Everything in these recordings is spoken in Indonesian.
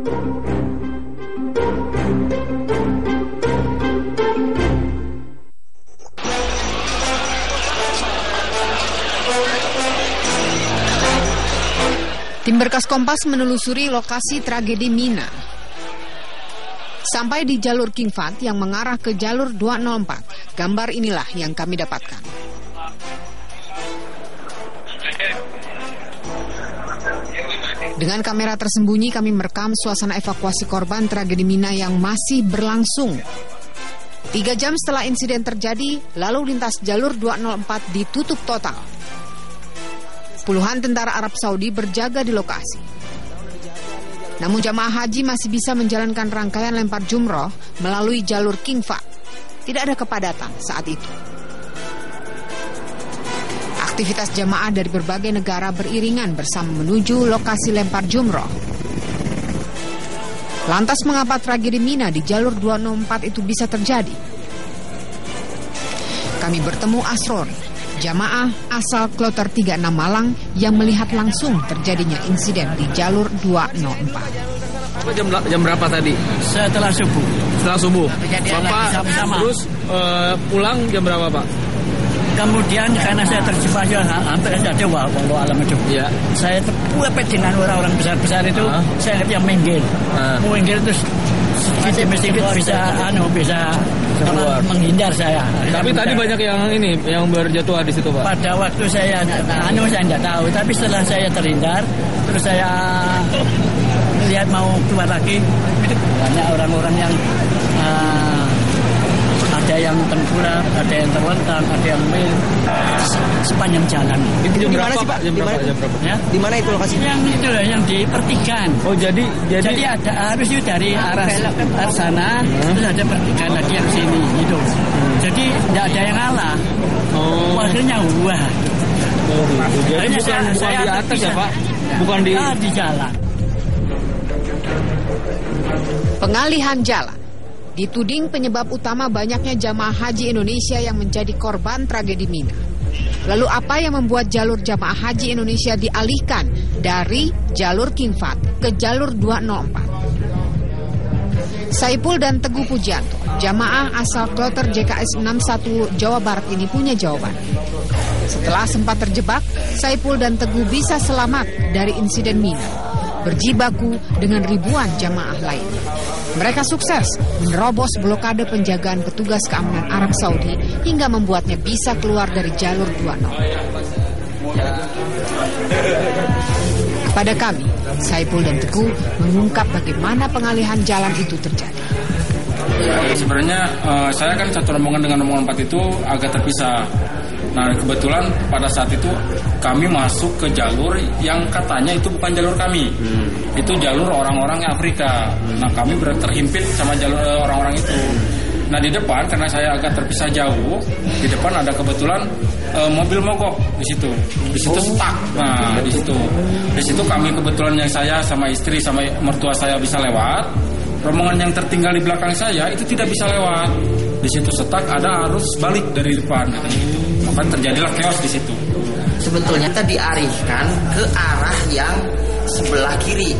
Tim Berkas Kompas menelusuri lokasi tragedi Mina. Sampai di jalur King Fahd yang mengarah ke jalur 204. Gambar inilah yang kami dapatkan. Dengan kamera tersembunyi kami merekam suasana evakuasi korban tragedi Mina yang masih berlangsung. 3 jam setelah insiden terjadi, lalu lintas jalur 204 ditutup total. Puluhan tentara Arab Saudi berjaga di lokasi. Namun jamaah haji masih bisa menjalankan rangkaian lempar jumroh melalui jalur King Fahd. Tidak ada kepadatan saat itu. Aktivitas jamaah dari berbagai negara beriringan bersama menuju lokasi lempar jumroh. Lantas mengapa tragedi Mina di jalur 204 itu bisa terjadi? Kami bertemu Asror, jamaah asal Kloter 36 Malang yang melihat langsung terjadinya insiden di jalur 204. Jam berapa tadi? Setelah subuh. Setelah subuh. Bapak terus pulang jam berapa, Pak? Kemudian karena saya terjebak hampir saja wallahu alam itu. Ya. Saya terpepet dengan orang-orang besar-besar itu. Saya yang minggir. Minggir terus sedikit bisa keluar. Menghindar saya. Tapi tadi banyak yang berjatuhan di situ, Pak. Pada waktu saya saya tidak tahu, tapi setelah saya terhindar, terus saya lihat mau keluar lagi, itu banyak orang-orang yang ada yang tengkurap, ada yang terlentang, ada yang sepanjang jalan. Itu jam berapa sih, Pak? Jam berapa? Ya? Di mana itu lokasinya? Yang itu loh, yang di pertigaan. Oh, jadi ada harus itu dari arah sana, terus ada pertigaan lagi yang sini gitu. Jadi tidak ada yang ngalah. Akhirnya wah. Jadi bukan di atas ya, Pak? Bukan di jalan. Pengalihan jalan dituding penyebab utama banyaknya jamaah haji Indonesia yang menjadi korban tragedi Mina. Lalu apa yang membuat jalur jamaah haji Indonesia dialihkan dari jalur King Fahd ke jalur 204? Saipul dan Teguh Pujianto, jamaah asal Kloter JKS 61 Jawa Barat ini punya jawaban. Setelah sempat terjebak, Saipul dan Teguh bisa selamat dari insiden Mina, berjibaku dengan ribuan jamaah lainnya. Mereka sukses menerobos blokade penjagaan petugas keamanan Arab Saudi hingga membuatnya bisa keluar dari jalur 204. Pada kami, Saipul dan Teguh mengungkap bagaimana pengalihan jalan itu terjadi. Sebenarnya saya kan satu rombongan dengan rombongan 4 itu agak terpisah. Nah, kebetulan pada saat itu kami masuk ke jalur yang katanya itu bukan jalur kami. Itu jalur orang-orang Afrika. Nah, kami terhimpit sama jalur orang-orang itu. Nah, di depan karena saya agak terpisah jauh, di depan ada kebetulan mobil mogok di situ. Di situ stuck. Nah, di situ kami kebetulan yang saya sama istri sama mertua saya bisa lewat. Rombongan yang tertinggal di belakang saya itu tidak bisa lewat. Di situ stuck, ada arus balik dari depan. Maka terjadilah chaos di situ. Sebetulnya kita diarahkan ke arah yang sebelah kiri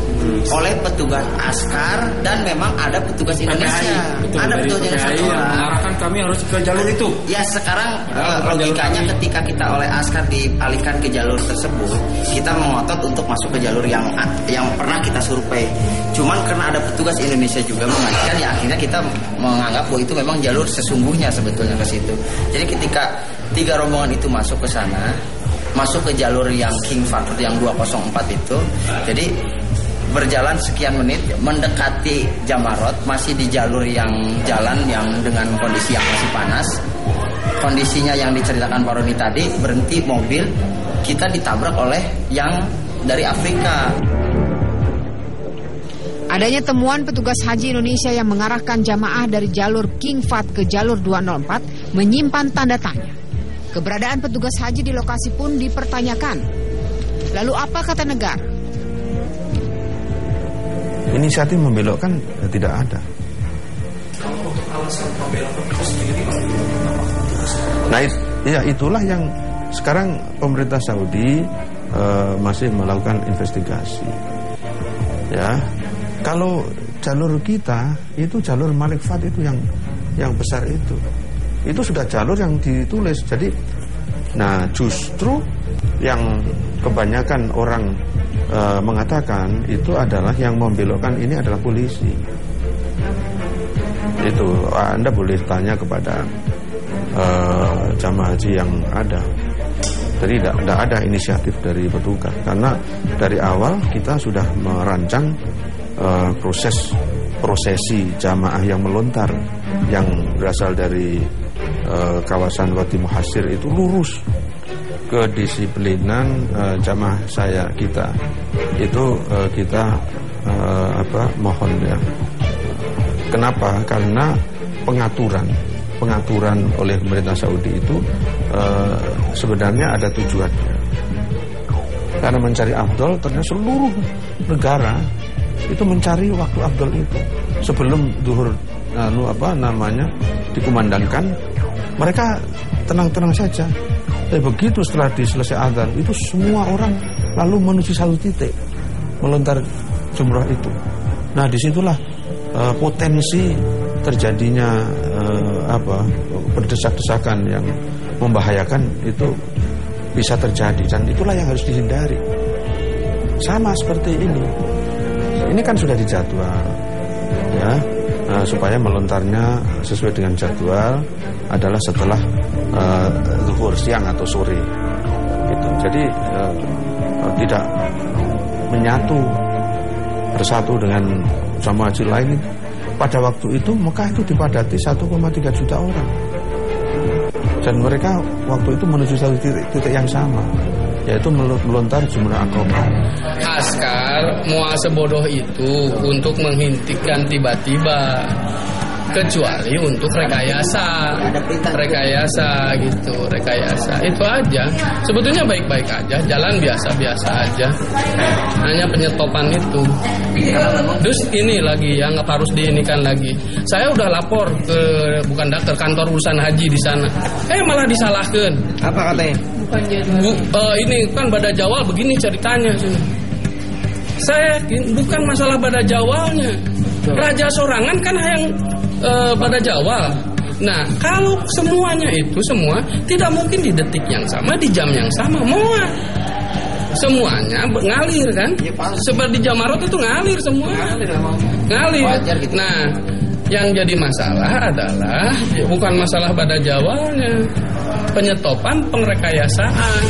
oleh petugas askar dan memang ada petugas Indonesia. Ada petugas Indonesia mengarahkan kami harus ke jalur itu. Ya, sekarang logikanya ketika kita oleh askar dialihkan ke jalur tersebut, kita mengotot untuk masuk ke jalur yang pernah kita survei. Cuman karena ada petugas Indonesia juga mengaitkan, ya akhirnya kita menganggap bahwa itu memang jalur sesungguhnya sebetulnya ke situ. Jadi ketika 3 rombongan itu masuk ke sana, masuk ke jalur yang King Fahd yang 204 itu, jadi berjalan sekian menit mendekati Jamarot, masih di jalur yang jalan yang dengan kondisi yang masih panas. Kondisinya yang diceritakan Pak Roni tadi, berhenti mobil, kita ditabrak oleh yang dari Afrika. Adanya temuan petugas haji Indonesia yang mengarahkan jamaah dari jalur King Fahd ke jalur 204 menyimpan tanda tanya. Keberadaan petugas haji di lokasi pun dipertanyakan. Lalu apa kata negara? Inisiatif membelokkan tidak ada. Nah, ya itulah yang sekarang pemerintah Saudi masih melakukan investigasi. Ya, Kalau jalur kita itu jalur Malik Fat itu yang besar itu sudah jalur yang ditulis. Jadi, nah justru yang kebanyakan orang mengatakan itu adalah yang membelokkan ini adalah polisi. Itu Anda boleh tanya kepada jamaah haji yang ada. Jadi tidak ada inisiatif dari petugas, karena dari awal kita sudah merancang prosesi jamaah yang melontar yang berasal dari kawasan Wadi Muhassir itu lurus. Kedisiplinan jamaah kita itu kita mohon ya. Kenapa? Karena pengaturan oleh pemerintah Saudi itu sebenarnya ada tujuannya. Karena mencari afdol, ternyata seluruh negara itu mencari waktu afdol itu sebelum zuhur dikumandangkan, mereka tenang-tenang saja. Tapi begitu setelah selesai azan itu semua orang lalu menuju satu titik melontar jumrah itu. Nah disitulah potensi terjadinya berdesak-desakan yang membahayakan itu bisa terjadi, dan itulah yang harus dihindari. Sama seperti ini kan sudah dijadwal ya, supaya melontarnya sesuai dengan jadwal adalah setelah zuhur siang atau sore gitu. Jadi tidak menyatu bersatu dengan jamaah haji lain. Pada waktu itu Mekah itu dipadati 1,3 juta orang, dan mereka waktu itu menuju satu titik yang sama, yaitu melontar jumrah Aqabah. Askar mual sebodoh itu untuk menghentikan tiba-tiba, kecuali untuk rekayasa gitu, rekayasa itu aja. Sebetulnya baik-baik aja, jalan biasa-biasa aja, hanya penyetopan itu. Terus ini lagi yang harus diinikan lagi. Saya udah lapor ke kantor urusan haji di sana, malah disalahkan. Apa katanya? Ini kan Bada Jawal begini ceritanya sini. Saya yakin bukan masalah Bada Jawalnya, Raja Sorangan kan yang Bada Jawal. Nah, kalau semuanya itu semua tidak mungkin di detik yang sama, di jam yang sama, muat. Semuanya ngalir kan? Seperti Jamarot itu ngalir semua. Ngalir. Gitu. Nah, yang jadi masalah adalah bukan masalah Bada Jawalnya, penyetopan, pengrekayasaan.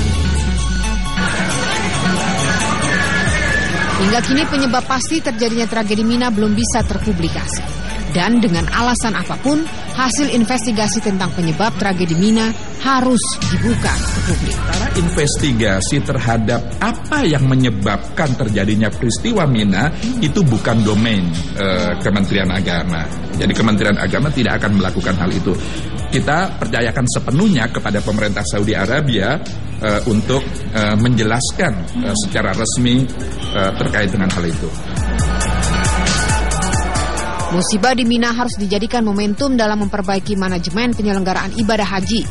Hingga kini penyebab pasti terjadinya tragedi Mina belum bisa terpublikasi. Dan dengan alasan apapun, hasil investigasi tentang penyebab tragedi Mina harus dibuka ke publik. Karena investigasi terhadap apa yang menyebabkan terjadinya peristiwa Mina itu bukan domain Kementerian Agama. Jadi Kementerian Agama tidak akan melakukan hal itu. Kita percayakan sepenuhnya kepada pemerintah Saudi Arabia untuk menjelaskan secara resmi terkait dengan hal itu. Musibah di Mina harus dijadikan momentum dalam memperbaiki manajemen penyelenggaraan ibadah haji.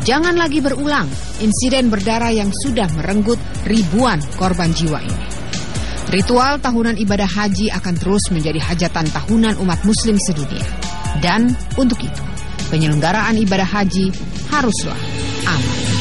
Jangan lagi berulang insiden berdarah yang sudah merenggut ribuan korban jiwa ini. Ritual tahunan ibadah haji akan terus menjadi hajatan tahunan umat muslim sedunia. Dan untuk itu, penyelenggaraan ibadah haji haruslah aman.